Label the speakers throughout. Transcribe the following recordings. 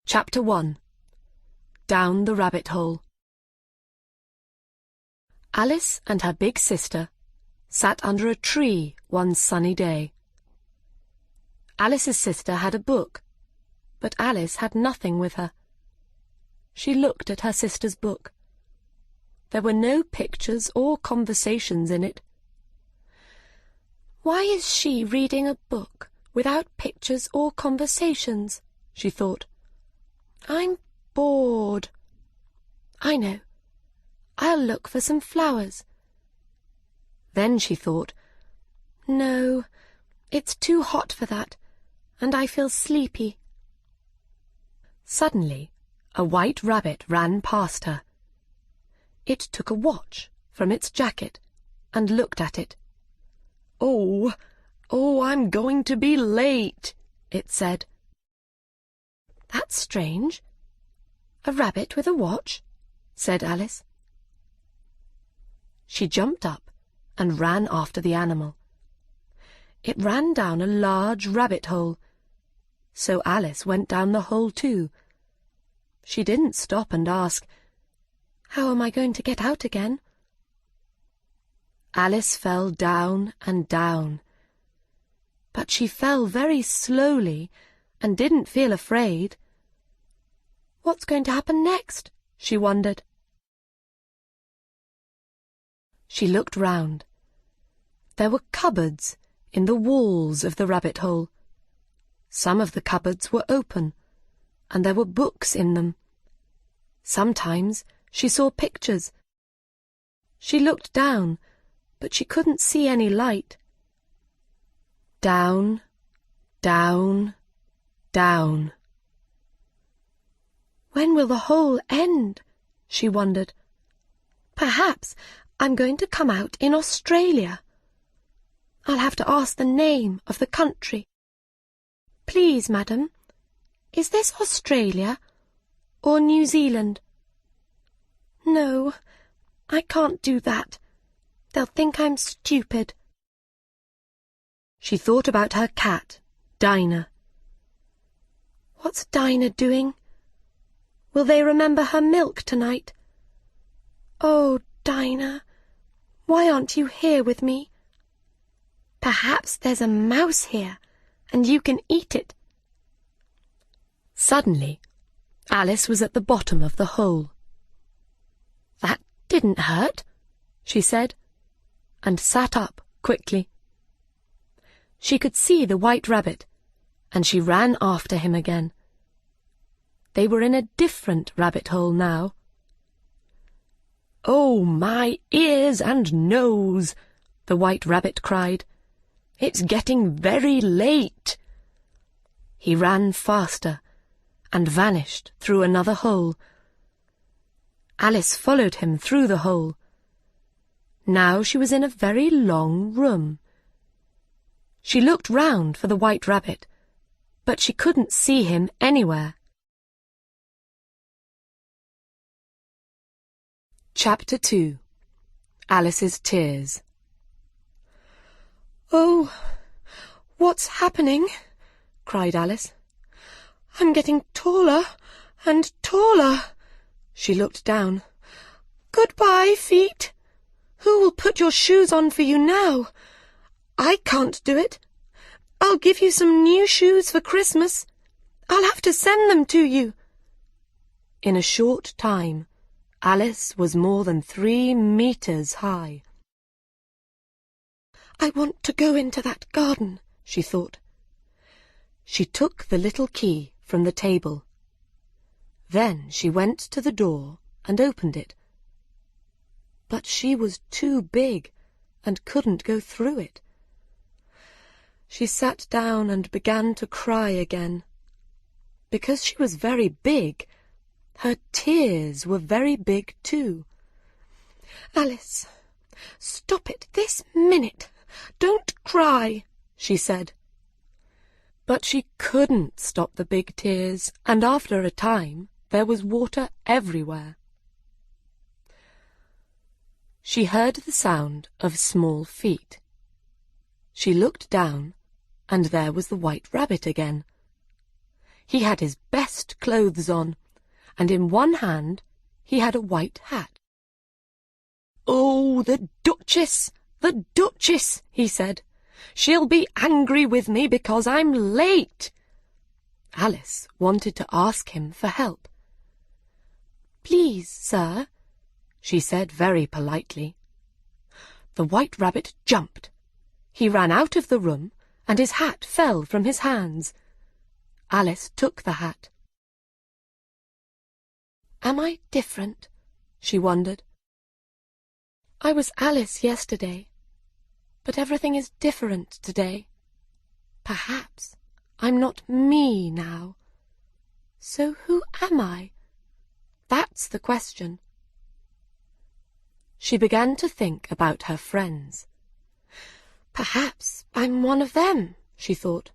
Speaker 1: Chapter 1. Down the Rabbit Hole. Alice and her big sister sat under a tree one sunny day. Alice's sister had a book, but Alice had nothing with her. She looked at her sister's book. There were no pictures or conversations in it. "Why is she reading a book without pictures or conversations?" she thought. "I'm bored. I know. I'll look for some flowers." Then she thought, "No, it's too hot for that, and I feel sleepy." Suddenly, a white rabbit ran past her. It took a watch from its jacket and looked at it. "Oh, I'm going to be late," it said. "That's strange. A rabbit with a watch," said Alice. She jumped up and ran after the animal. It ran down a large rabbit hole, so Alice went down the hole too. She didn't stop and ask, "How am I going to get out again?" Alice fell down and down, but she fell very slowly and didn't feel afraid. What's going to happen next? She wondered. She looked round. There were cupboards in the walls of the rabbit hole. Some of the cupboards were open, and there were books in them. Sometimes she saw pictures. She looked down, but she couldn't see any light. Down, down, down. When will the hole end? She wondered. Perhaps I'm going to come out in Australia. I'll have to ask the name of the country. "Please, madam, is this Australia or New Zealand?" "No, I can't do that. They'll think I'm stupid." She thought about her cat, Dinah. What's Dinah doing? Will they remember her milk tonight? "Oh, Dinah, why aren't you here with me? Perhaps there's a mouse here, and you can eat it." Suddenly, Alice was at the bottom of the hole. "That didn't hurt," she said, and sat up quickly. She could see the white rabbit, and she ran after him again. They were in a different rabbit hole now. "Oh, my ears and nose!" the white rabbit cried. "It's getting very late." He ran faster and vanished through another hole. Alice followed him through the hole. Now she was in a very long room. She looked round for the white rabbit, but she couldn't see him anywhere. Chapter 2. Alice's Tears. "Oh, what's happening?" cried Alice. "I'm getting taller and taller." She looked down. "Goodbye, feet. Who will put your shoes on for you now? I can't do it. I'll give you some new shoes for Christmas. I'll have to send them to you." In a short time, Alice was more than 3 meters high. "I want to go into that garden," she thought. She took the little key from the table. Then she went to the door and opened it. But she was too big and couldn't go through it. She sat down and began to cry again. Because she was very big, her tears were very big too. "Alice, stop it this minute. Don't cry," she said. But she couldn't stop the big tears, and after a time there was water everywhere. She heard the sound of small feet. She looked down, and there was the white rabbit again. He had his best clothes on, and in one hand he had a white hat. "Oh, the Duchess, the Duchess," he said. "She'll be angry with me because I'm late." Alice wanted to ask him for help. "Please, sir," she said very politely. The White Rabbit jumped. He ran out of the room, and his hat fell from his hands. Alice took the hat. "Am I different?" she wondered. "I was Alice yesterday, but everything is different today. Perhaps I'm not me now. So who am I? That's the question." She began to think about her friends. "Perhaps I'm one of them," she thought.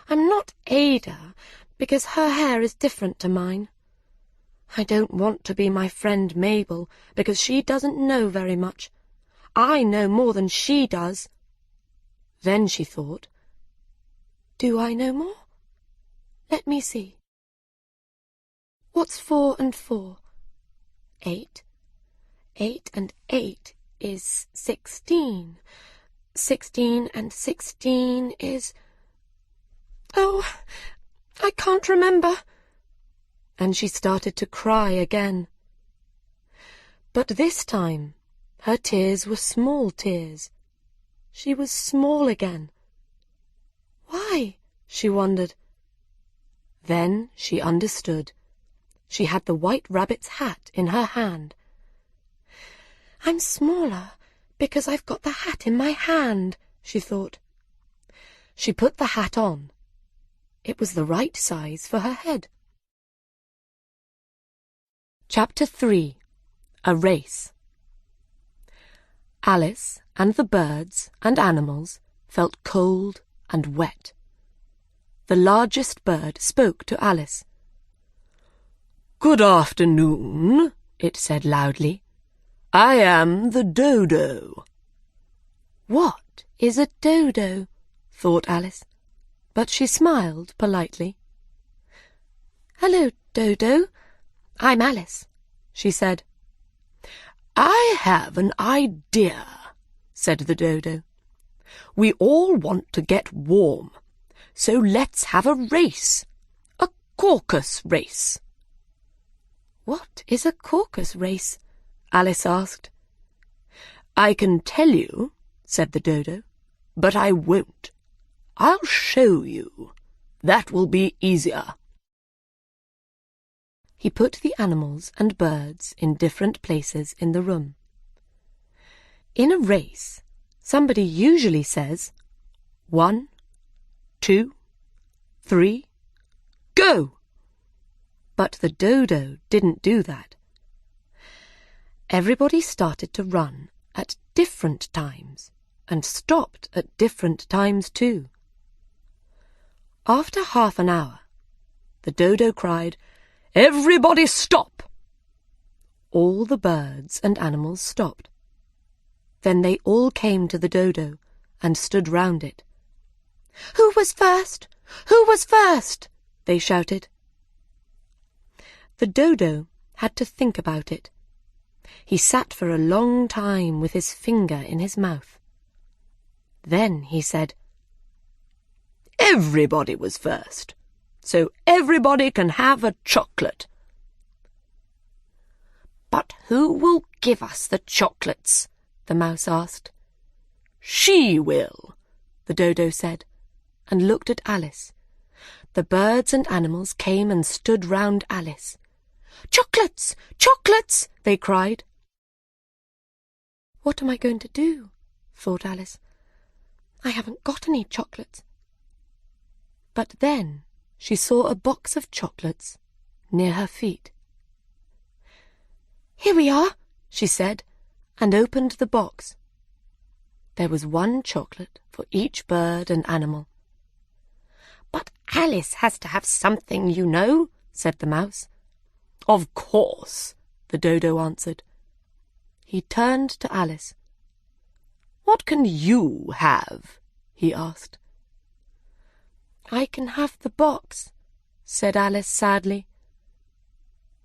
Speaker 1: "I'm not Ada, because her hair is different to mine. I don't want to be my friend Mabel, because she doesn't know very much. I know more than she does." Then she thought, "Do I know more? Let me see. What's 4 and 4? 8. 8 and 8 is 16. 16 and 16 is... Oh, I can't remember." And she started to cry again. But this time her tears were small tears. She was small again. Why? She wondered. Then she understood. She had the White Rabbit's hat in her hand. "I'm smaller because I've got the hat in my hand," she thought. She put the hat on. It was the right size for her head. Chapter 3. A Race. Alice and the birds and animals felt cold and wet. The largest bird spoke to Alice. "Good afternoon," it said loudly. "I am the Dodo." What is a dodo? Thought Alice, but she smiled politely. "Hello, Dodo. I'm Alice," she said. "I have an idea," said the Dodo. "We all want to get warm, so let's have a race, a caucus race." "What is a caucus race?" Alice asked. "I can tell you," said the Dodo, "but I won't. I'll show you. That will be easier." He put the animals and birds in different places in the room. In a race, somebody usually says, 1, 2, 3, go! But the Dodo didn't do that. Everybody started to run at different times and stopped at different times too. After half an hour, the Dodo cried, "Everybody stop!" All the birds and animals stopped. Then they all came to the Dodo and stood round it. "Who was first? Who was first?" they shouted. The Dodo had to think about it. He sat for a long time with his finger in his mouth. Then he said, "Everybody was first, so everybody can have a chocolate." "But who will give us the chocolates?" the mouse asked. "She will," the Dodo said, and looked at Alice. The birds and animals came and stood round Alice. "Chocolates! Chocolates!" they cried. "What am I going to do?" thought Alice. "I haven't got any chocolates." But then she saw a box of chocolates near her feet. "Here we are," she said, and opened the box. There was one chocolate for each bird and animal. "But Alice has to have something, you know," said the mouse. "Of course," the Dodo answered. He turned to Alice. "What can you have?" he asked. "I can have the box," said Alice sadly.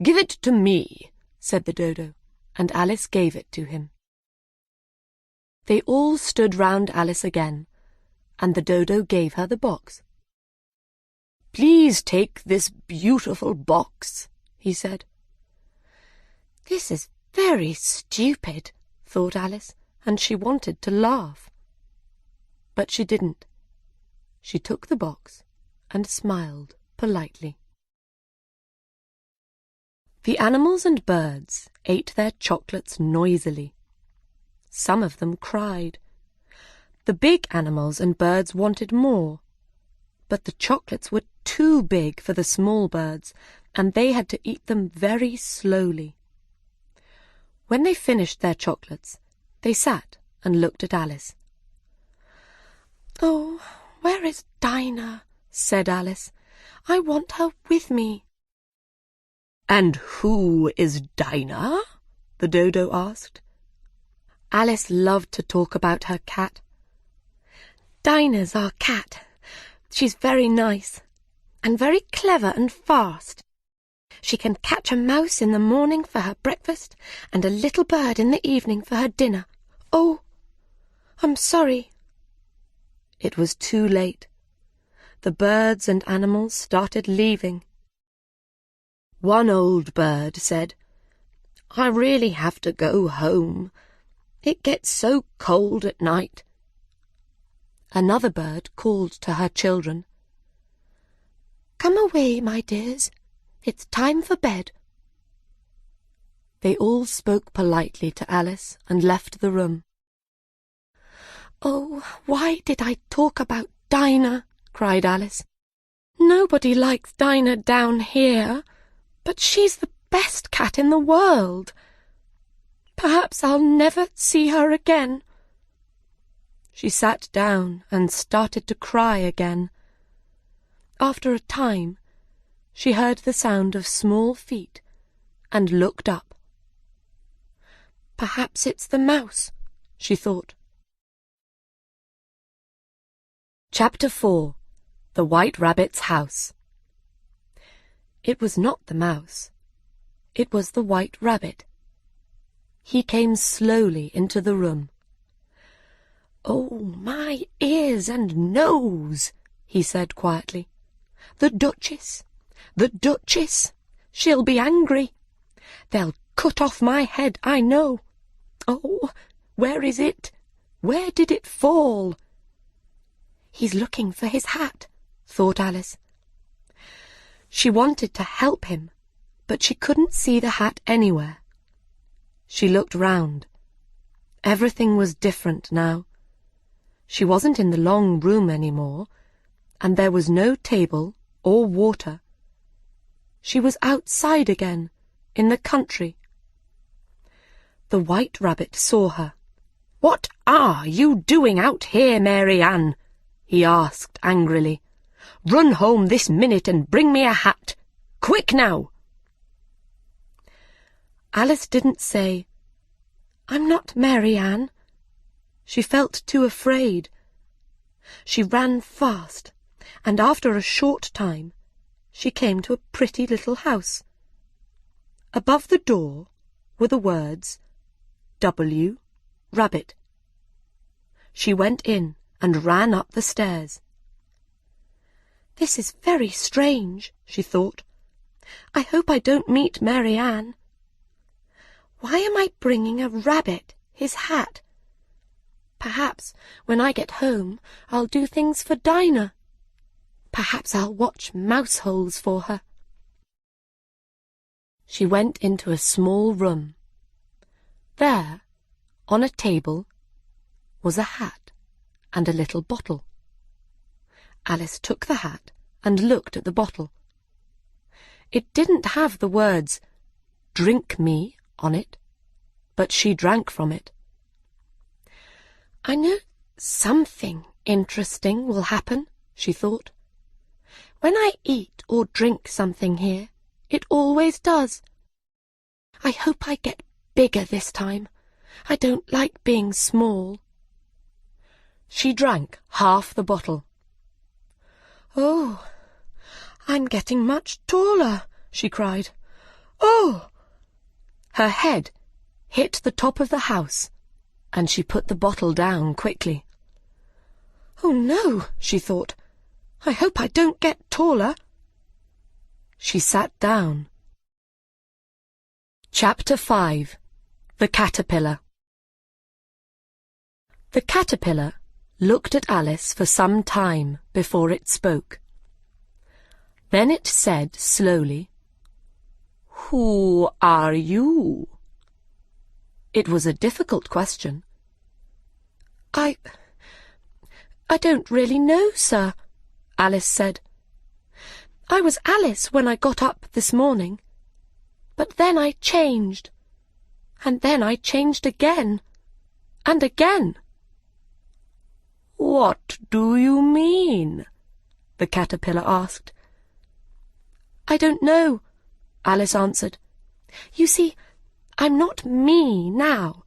Speaker 1: "Give it to me," said the Dodo, and Alice gave it to him. They all stood round Alice again, and the Dodo gave her the box. "Please take this beautiful box," he said. "This is very stupid," thought Alice, and she wanted to laugh. But she didn't. She took the box and smiled politely. The animals and birds ate their chocolates noisily. Some of them cried. The big animals and birds wanted more, but the chocolates were too big for the small birds, and they had to eat them very slowly. When they finished their chocolates, they sat and looked at Alice. "Oh, where is Dinah?" said Alice. "I want her with me." "And who is Dinah?" the Dodo asked. Alice loved to talk about her cat. "Dinah's our cat. She's very nice, and very clever and fast. She can catch a mouse in the morning for her breakfast, and a little bird in the evening for her dinner. Oh, I'm sorry." It was too late. The birds and animals started leaving. One old bird said, "I really have to go home. It gets so cold at night." Another bird called to her children. "Come away, my dears. It's time for bed." They all spoke politely to Alice and left the room. "Oh, why did I talk about Dinah?" cried Alice. "Nobody likes Dinah down here, but she's the best cat in the world. Perhaps I'll never see her again." She sat down and started to cry again. After a time, she heard the sound of small feet and looked up. "Perhaps it's the mouse," she thought. Chapter 4. The White Rabbit's House. It was not the mouse. It was the White Rabbit. He came slowly into the room. "Oh, my ears and nose," he said quietly. "The Duchess! The Duchess! She'll be angry. They'll cut off my head, I know. Oh, where is it? Where did it fall?" "He's looking for his hat," thought Alice. She wanted to help him, but she couldn't see the hat anywhere. She looked round. Everything was different now. She wasn't in the long room any more, and there was no table or water. She was outside again, in the country. The White Rabbit saw her. "What are you doing out here, Mary Ann?" he asked angrily. "Run home this minute and bring me a hat. Quick now!" Alice didn't say, "I'm not Mary Ann." She felt too afraid. She ran fast, and after a short time she came to a pretty little house. Above the door were the words, W. Rabbit. She went in and ran up the stairs. "This is very strange," she thought. "I hope I don't meet Mary Ann. Why am I bringing a rabbit his hat? Perhaps when I get home I'll do things for Dinah. Perhaps I'll watch mouse holes for her." She went into a small room. There, on a table, was a hat and a little bottle. Alice took the hat and looked at the bottle. It didn't have the words, "Drink me," on it, but she drank from it. "I know something interesting will happen," she thought. "When I eat or drink something here, it always does. I hope I get bigger this time. I don't like being small." She drank half the bottle. "Oh, I'm getting much taller, she cried. Oh! Her head hit the top of the house, and she put the bottle down quickly. Oh no, she thought. I hope I don't get taller. She sat down. Chapter 5. The Caterpillar. The caterpillar looked at Alice for some time before it spoke. Then it said slowly, "Who are you?" It was a difficult question. I don't really know, sir," Alice said. "I was Alice when I got up this morning, but then I changed, and then I changed again, and again." "What do you mean?" the caterpillar asked. "I don't know," Alice answered. "You see, I'm not me now."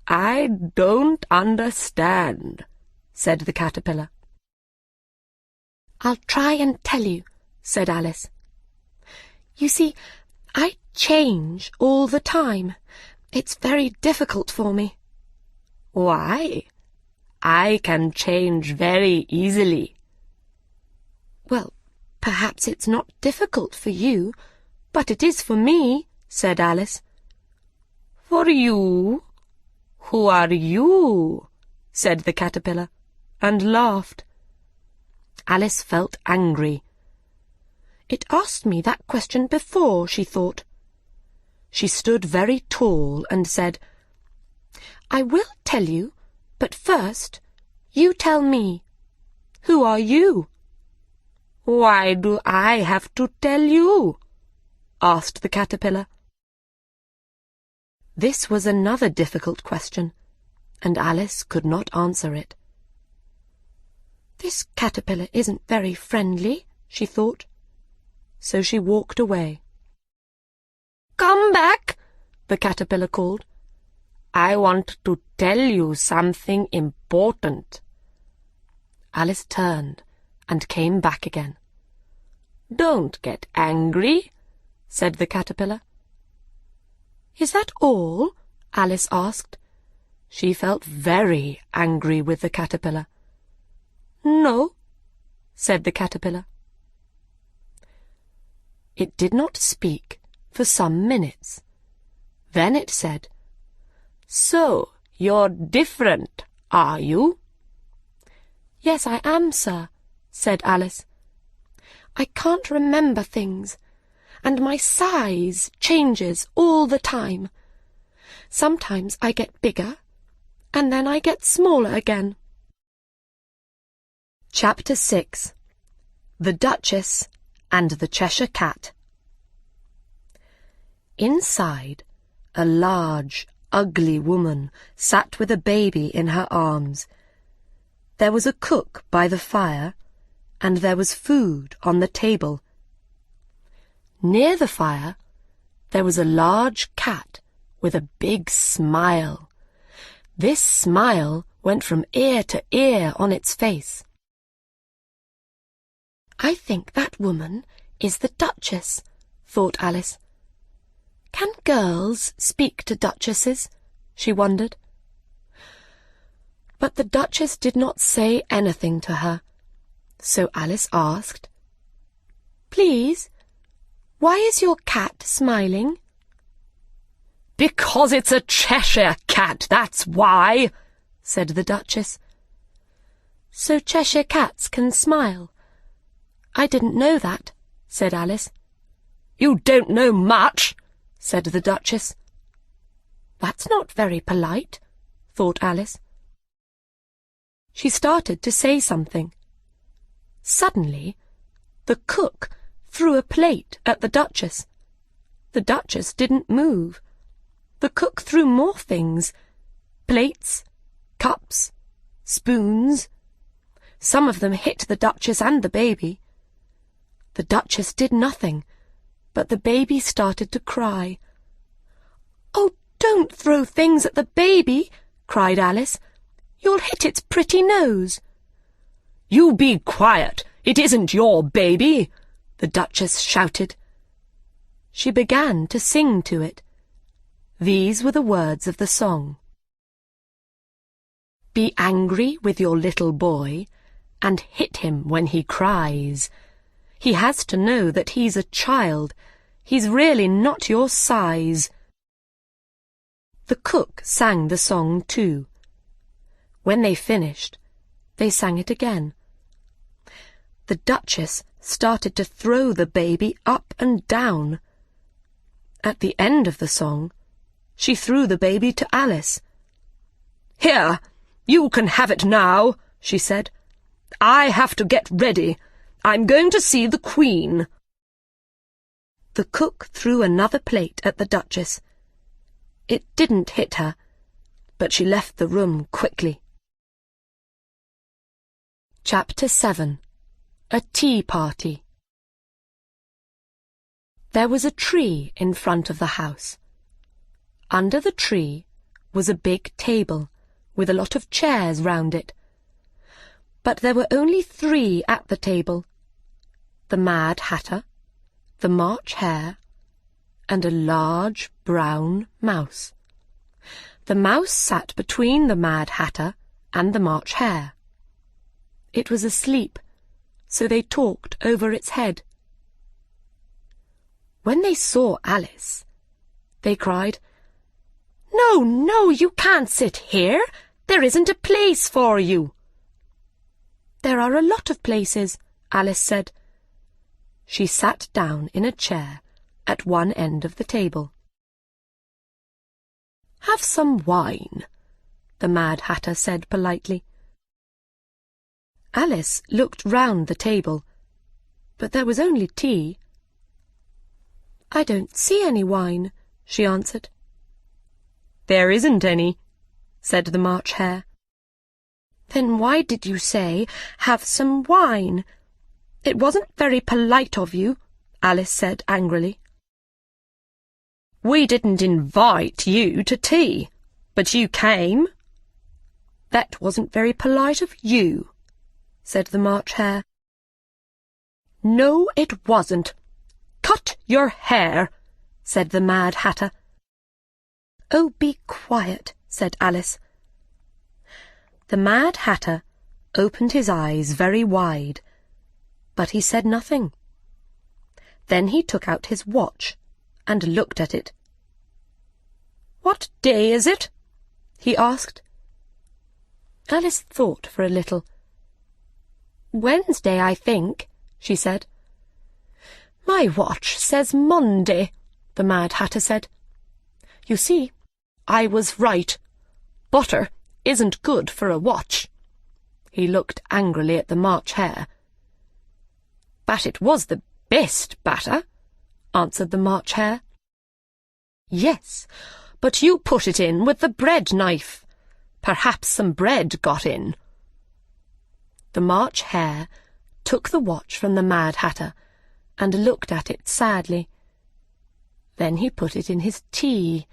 Speaker 1: "I don't understand," said the caterpillar. "I'll try and tell you," said Alice. "You see, I change all the time. It's very difficult for me." "Why? I can change very easily." "Well, perhaps it's not difficult for you, but it is for me," said Alice. "For you? Who are you?" said the caterpillar, and laughed. Alice felt angry. It asked me that question before, she thought. She stood very tall and said, "I will tell you, but first you tell me. Who are you?" "Why do I have to tell you?" asked the caterpillar. This was another difficult question, and Alice could not answer it. "This caterpillar isn't very friendly," she thought. So she walked away. "Come back," the caterpillar called. "I want to tell you something important." Alice turned and came back again. "Don't get angry," said the caterpillar. "Is that all?" Alice asked. She felt very angry with the caterpillar. "No," said the caterpillar. It did not speak for some minutes. Then it said, "So you're different, are you?" "Yes, I am, sir," said Alice. "I can't remember things, and my size changes all the time. Sometimes I get bigger, and then I get smaller again." Chapter 6. The Duchess and the Cheshire Cat. Inside, a large, ugly woman sat with a baby in her arms. There was a cook by the fire, and there was food on the table. Near the fire, there was a large cat with a big smile. This smile went from ear to ear on its face. "I think that woman is the Duchess," thought Alice. "Can girls speak to duchesses?" she wondered. But the Duchess did not say anything to her, so Alice asked, "Please, why is your cat smiling?" "Because it's a Cheshire cat, that's why," said the Duchess. "So Cheshire cats can smile? I didn't know that," said Alice. "You don't know much," said the Duchess. "That's not very polite," thought Alice. She started to say something. Suddenly, the cook threw a plate at the Duchess. The Duchess didn't move. The cook threw more things. Plates, cups, spoons. Some of them hit the Duchess and the baby. The Duchess did nothing, but the baby started to cry. "Oh, don't throw things at the baby," cried Alice. "You'll hit its pretty nose." "You be quiet. It isn't your baby," the Duchess shouted. She began to sing to it. These were the words of the song. Be angry with your little boy and hit him when he cries. He has to know that he's a child. He's really not your size. The cook sang the song too. When they finished, they sang it again. The Duchess started to throw the baby up and down. At the end of the song, she threw the baby to Alice. "Here, you can have it now," she said. "I have to get ready. I'm going to see the Queen." The cook threw another plate at the Duchess. It didn't hit her, but she left the room quickly. Chapter 7. A Tea Party. There was a tree in front of the house. Under the tree was a big table with a lot of chairs round it. But there were only 3 at the table: the Mad Hatter, the March Hare, and a large brown mouse. The mouse sat between the Mad Hatter and the March Hare. It was asleep, so they talked over its head. When they saw Alice, they cried, "No, no, you can't sit here. There isn't a place for you." "There are a lot of places," Alice said. She sat down in a chair at one end of the table. "Have some wine," the Mad Hatter said politely. Alice looked round the table, but there was only tea. "I don't see any wine," she answered. "There isn't any," said the March Hare. "Then why did you say, 'Have some wine'? It wasn't very polite of you," Alice said angrily. "We didn't invite you to tea, but you came." "That wasn't very polite of you," said the March Hare. "No, it wasn't. Cut your hair," said the Mad Hatter. "Oh, be quiet," said Alice. The Mad Hatter opened his eyes very wide, but he said nothing. Then he took out his watch and looked at it. "What day is it?" he asked. Alice thought for a little. "Wednesday, I think," she said. "My watch says Monday," the Mad Hatter said. "You see, I was right. Butter isn't good for a watch." He looked angrily at the March Hare. "But it was the best batter," answered the March Hare. "Yes, but you put it in with the bread knife. Perhaps some bread got in." The March Hare took the watch from the Mad Hatter and looked at it sadly. Then he put it in his tea.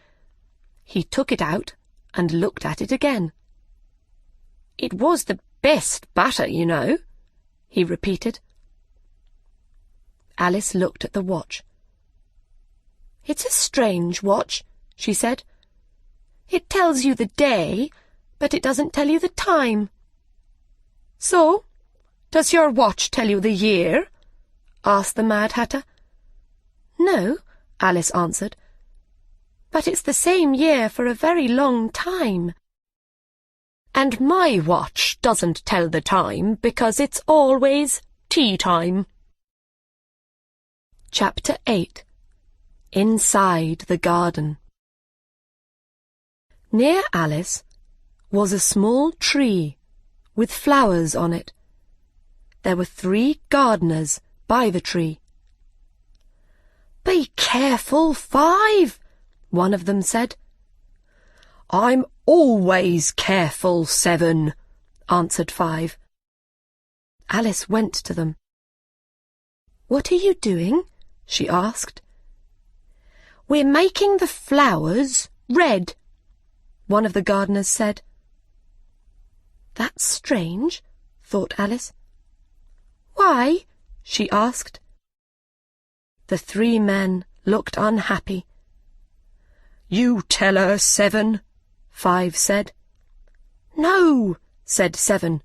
Speaker 1: He took it out and looked at it again. "It was the best batter, you know," he repeated. Alice looked at the watch. "It's a strange watch," she said. "It tells you the day, but it doesn't tell you the time." "So, does your watch tell you the year?" asked the Mad Hatter. "No," Alice answered, "but it's the same year for a very long time." "And my watch doesn't tell the time because it's always tea time." Chapter 8. Inside the Garden. Near Alice was a small tree with flowers on it. There were 3 gardeners by the tree. "Be careful, 5," one of them said. "I'm always careful, 7," answered 5. Alice went to them. "What are you doing?" she asked. "We're making the flowers red," one of the gardeners said. "That's strange," thought Alice. "Why?" she asked. The 3 men looked unhappy.
Speaker 2: "You tell her, 7,
Speaker 1: 5 said.
Speaker 2: "No," said 7.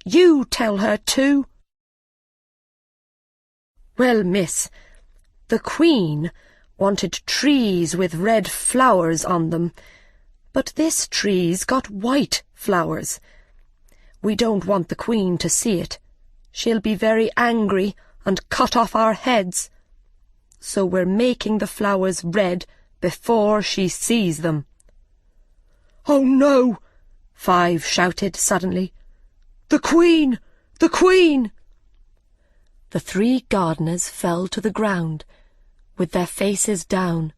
Speaker 2: "You tell her, 2.
Speaker 1: Well, miss, the Queen wanted trees with red flowers on them, but this tree's got white flowers. We don't want the Queen to see it. She'll be very angry and cut off our heads. So we're making the flowers red before she sees them."
Speaker 2: "Oh, no!"
Speaker 1: 5 shouted suddenly.
Speaker 2: "The Queen! The Queen!"
Speaker 1: The 3 gardeners fell to the ground, with their faces down.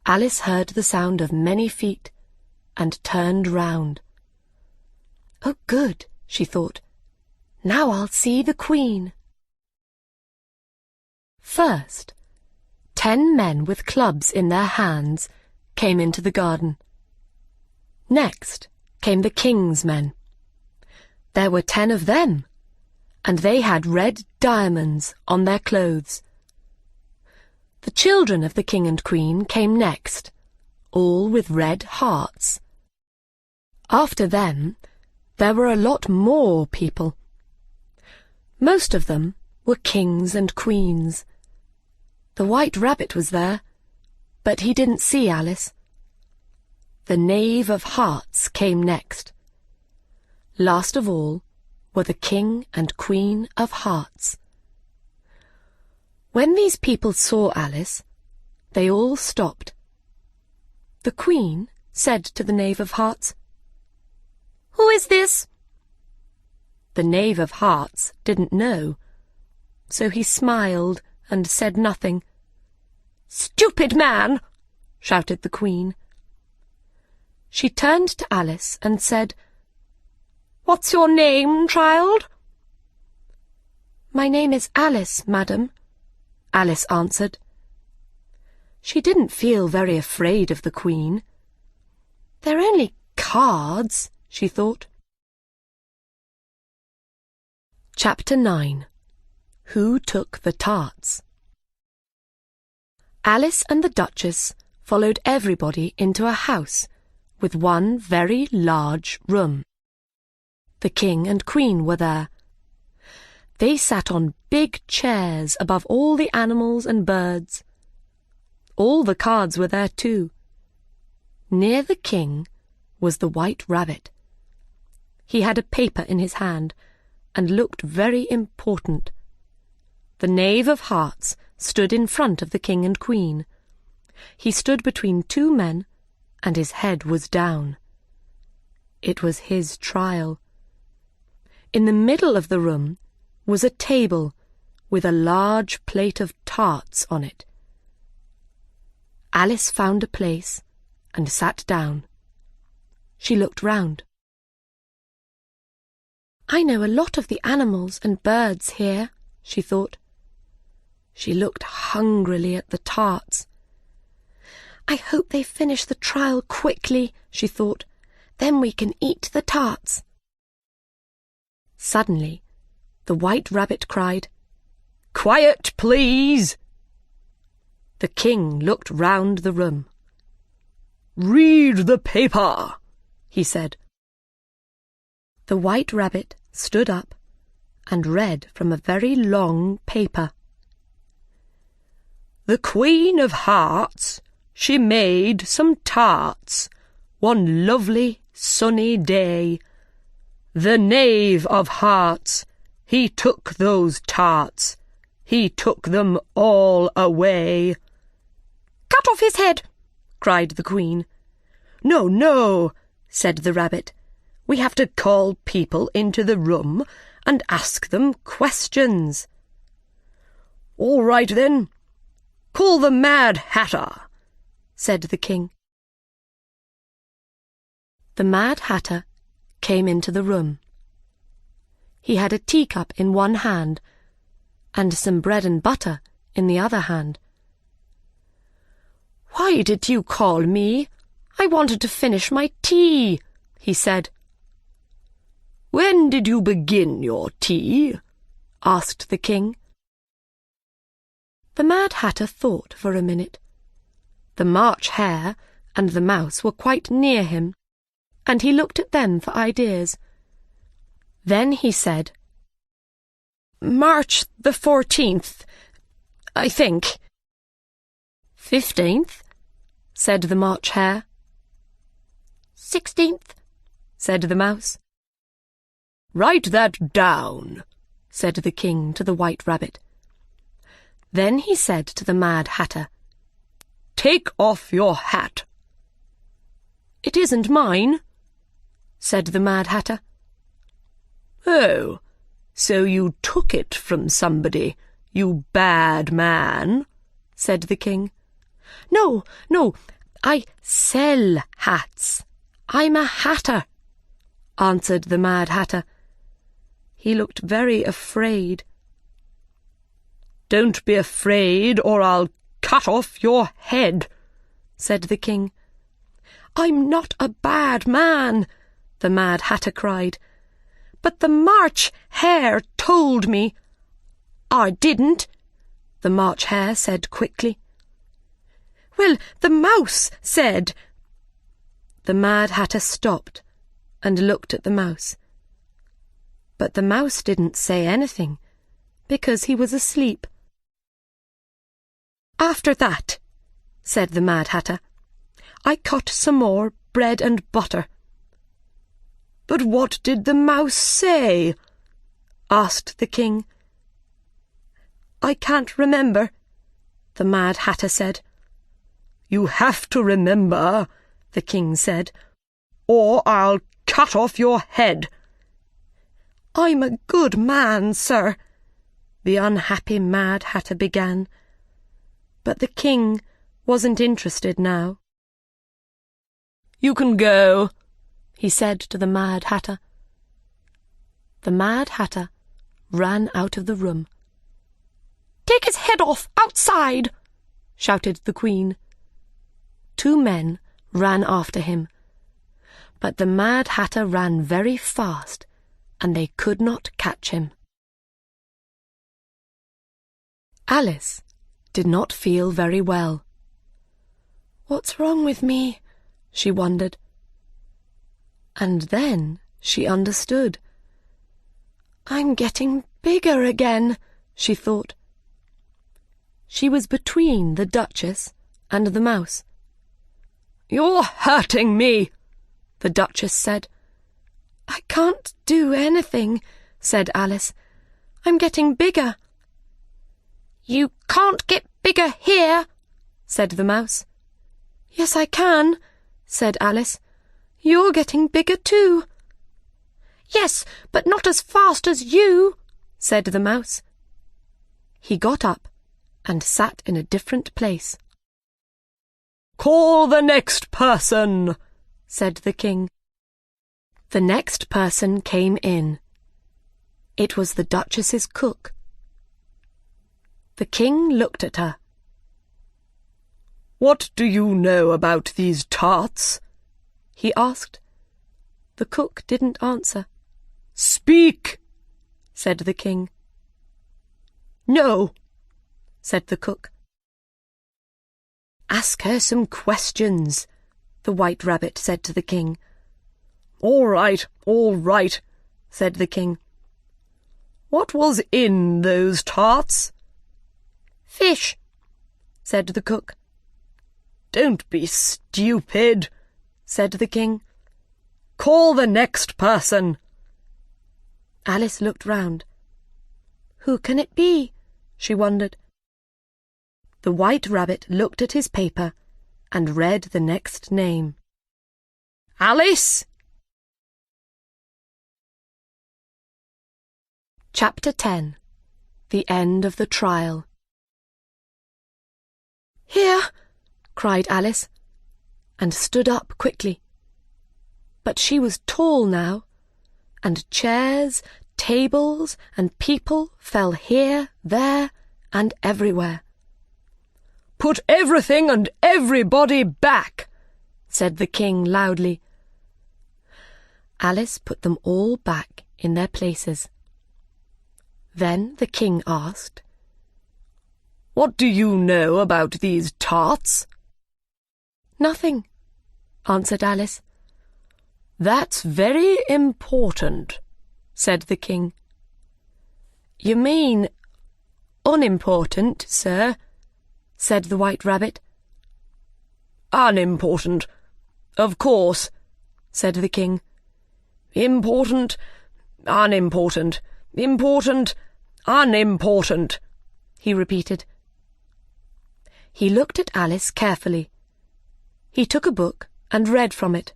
Speaker 1: Alice heard the sound of many feet, and turned round. "Oh, good," she thought. "Now I'll see the Queen." First, 10 men with clubs in their hands came into the garden. Next came the King's men. There were 10 of them, and they had red diamonds on their clothes. The children of the King and Queen came next, all with red hearts. After them, there were a lot more people. Most of them were kings and queens. The White Rabbit was there, but he didn't see Alice. The Knave of Hearts came next. Last of all were the King and Queen of Hearts. When these people saw Alice, they all stopped. The Queen said to the Knave of Hearts, "Who is this?" The Knave of Hearts didn't know, so he smiled and said nothing. "Stupid man!" shouted the Queen. She turned to Alice and said, "What's your name, child?" "My name is Alice, madam," Alice answered. She didn't feel very afraid of the Queen. "They're only cards," she thought. Chapter 9. Who Took the Tarts? Alice and the Duchess followed everybody into a house with one very large room. The King and Queen were there. They sat on big chairs above all the animals and birds. All the cards were there too. Near the King was the White Rabbit. He had a paper in his hand and looked very important. The Knave of Hearts stood in front of the King and Queen. He stood between 2 men, and his head was down. It was his trial. In the middle of the room was a table with a large plate of tarts on it. Alice found a place and sat down. She looked round. "I know a lot of the animals and birds here," she thought. She looked hungrily at the tarts. "I hope they finish the trial quickly," she thought. "Then we can eat the tarts." Suddenly, the White Rabbit cried, "Quiet, please!" The King looked round the room. "Read the paper," he said. The White Rabbit stood up and read from a very long paper. "The Queen of Hearts, she made some tarts one lovely sunny day. The Knave of Hearts, he took those tarts, he took them all away." "Cut off his head!" cried the Queen. "No, no," said the Rabbit. "We have to call people into the room and ask them questions." "All right, then. Call the Mad Hatter," said the King. The Mad Hatter came into the room. He had a teacup in one hand and some bread and butter in the other hand. "Why did you call me? I wanted to finish my tea," he said. "When did you begin your tea?" asked the King. The Mad Hatter thought for a minute. The March Hare and the Mouse were quite near him, and he looked at them for ideas. Then he said,
Speaker 2: March the 14th, I think.
Speaker 1: 15th, said the March Hare.
Speaker 3: 16th,
Speaker 1: said the Mouse.
Speaker 2: Write that down,
Speaker 1: said the King to the White Rabbit. Then he said to the Mad Hatter,
Speaker 2: Take off your hat.
Speaker 1: It isn't mine, said the Mad Hatter.
Speaker 2: Oh, so you took it from somebody, you bad man, said the King.
Speaker 1: No, I sell hats. I'm a hatter, answered the Mad Hatter. He looked very afraid.
Speaker 2: Don't be afraid, or I'll cut off your head, said the King.
Speaker 1: I'm not a bad man, the Mad Hatter cried. But the March Hare told me.
Speaker 2: I didn't,
Speaker 1: the March Hare said quickly.
Speaker 2: Well, the Mouse said.
Speaker 1: The Mad Hatter stopped and looked at the Mouse. But the Mouse didn't say anything, because he was asleep.
Speaker 2: After that, said the Mad Hatter, I cut some more bread and butter. But what did the Mouse say? asked the King. I can't remember, the Mad Hatter said. You have to remember, the King said, or I'll cut off your head. I'm a good man, sir, the unhappy Mad Hatter began.
Speaker 1: But the King wasn't interested now.
Speaker 2: You can go,
Speaker 1: he said to the Mad Hatter. The Mad Hatter ran out of the room.
Speaker 2: Take his head off outside,
Speaker 1: shouted the Queen. 2 men ran after him, but the Mad Hatter ran very fast, and they could not catch him. Alice did not feel very well. What's wrong with me? She wondered. And then she understood. I'm getting bigger again, she thought. She was between the Duchess and the Mouse.
Speaker 2: You're hurting me,
Speaker 1: the Duchess said. I can't do anything, said Alice. I'm getting bigger.
Speaker 3: You can't get bigger here,
Speaker 1: said the Mouse. Yes, I can, said Alice. You're getting bigger too.
Speaker 3: Yes, but not as fast as you,
Speaker 1: said the Mouse. He got up and sat in a different place.
Speaker 2: Call the next person, said the King.
Speaker 1: The next person came in. It was the Duchess's cook. The King looked at her.
Speaker 2: What do you know about these tarts?
Speaker 1: He asked. The cook didn't answer.
Speaker 2: Speak,
Speaker 1: said the King.
Speaker 2: No,
Speaker 1: said the cook.
Speaker 2: Ask her some questions, the White Rabbit said to the King. All right, said the King. What was in those tarts?
Speaker 3: Fish,
Speaker 1: said the cook.
Speaker 2: Don't be stupid,
Speaker 1: said the King.
Speaker 2: Call the next person.
Speaker 1: Alice looked round. Who can it be? She wondered. The White Rabbit looked at his paper and read the next name.
Speaker 2: Alice!
Speaker 1: Chapter 10. The End of the Trial.
Speaker 2: Here!
Speaker 1: cried Alice, and stood up quickly. But she was tall now, and chairs, tables, and people fell here, there, and everywhere.
Speaker 2: Put everything and everybody back,
Speaker 1: said the King loudly. Alice put them all back in their places. Then the King asked,
Speaker 2: What do you know about these tarts?"
Speaker 1: "Nothing," answered Alice.
Speaker 2: "That's very important," said the king.
Speaker 1: "You mean unimportant, sir," said the White Rabbit.
Speaker 2: "Unimportant, of course," said the king. "Important, unimportant, important, unimportant," he repeated.
Speaker 1: He looked at Alice carefully. He took a book and read from it.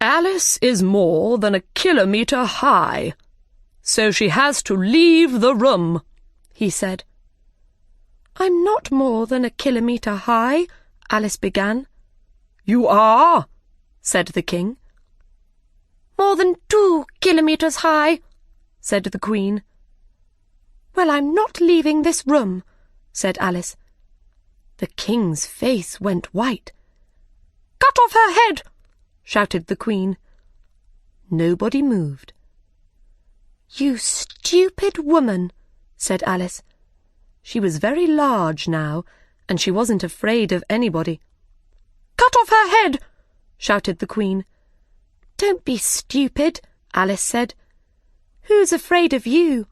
Speaker 2: "Alice is more than a kilometre high, so she has to leave the room," he said.
Speaker 1: "I'm not more than a kilometre high," Alice began.
Speaker 2: "You are," said the king.
Speaker 3: "More than 2 kilometres high,"
Speaker 2: said the Queen.
Speaker 1: "Well, I'm not leaving this room," said Alice. The king's face went white.
Speaker 3: "Cut off her head!"
Speaker 1: shouted the Queen. Nobody moved. "You stupid woman," said Alice. She was very large now, and she wasn't afraid of anybody.
Speaker 3: "Cut off her head!"
Speaker 1: shouted the Queen. "Don't be stupid," Alice said. "Who's afraid of you?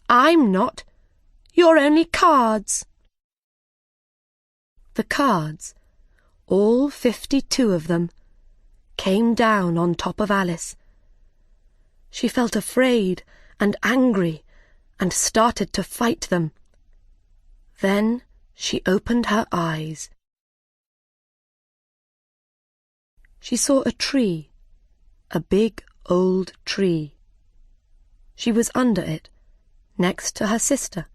Speaker 1: I'm not. You're only cards." The cards, all 52 of them, came down on top of Alice. She felt afraid and angry and started to fight them. Then she opened her eyes. She saw a tree, a big old tree. She was under it, next to her sister.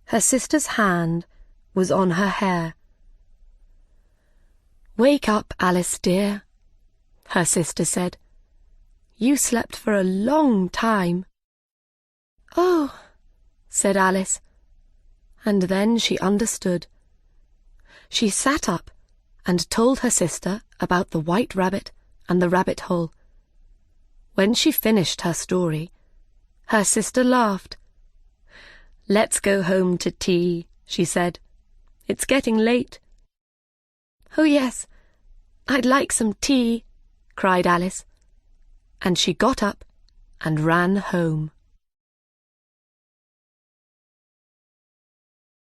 Speaker 1: Her sister's hand was on her hair. "Wake up, Alice dear," her sister said. "You slept for a long time." "Oh," said Alice, and then she understood. She sat up and told her sister about the White Rabbit and the rabbit hole. When she finished her story, her sister laughed. "Let's go home to tea," she said. "It's getting late." "Oh, yes, I'd like some tea," cried Alice, and she got up and ran home.